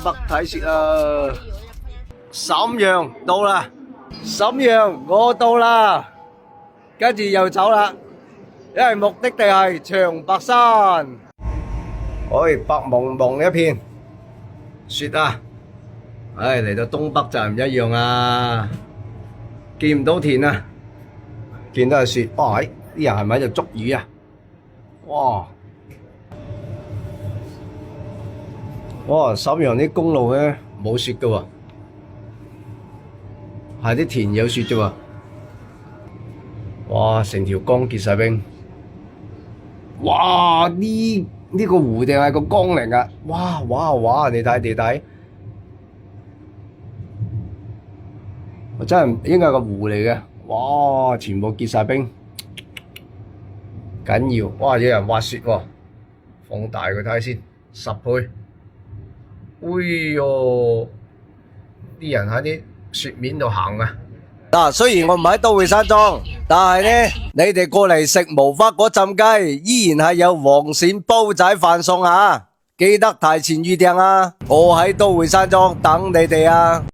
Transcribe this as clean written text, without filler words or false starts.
北睇雪啊！瀋陽到啦，瀋陽我到啦，跟住又走啦，因為目的地係長白山。哎，白茫茫一片雪啊！唉，嚟到東北就唔一樣啊，見唔到田啊，見到係雪。哇！啲人係咪喺度捉魚啊？哇！哇！瀋陽啲公路咧冇雪㗎喎，係啲田有雪啫喎。哇！成條江結晒冰。哇！呢個湖定係個江嚟㗎？哇哇哇！你睇你睇，我真係應該係個湖嚟嘅。哇！全部結晒冰，緊要。哇！有人滑雪喎，放大佢睇下先，10倍。哎喲，啲人喺啲雪面度行啊！嗱，雖然我唔喺都會山莊，但係呢，你哋過嚟食無花果浸雞，依然係有黃鱔煲仔飯餸啊！記得提前預訂啊！我喺都會山莊等你哋啊！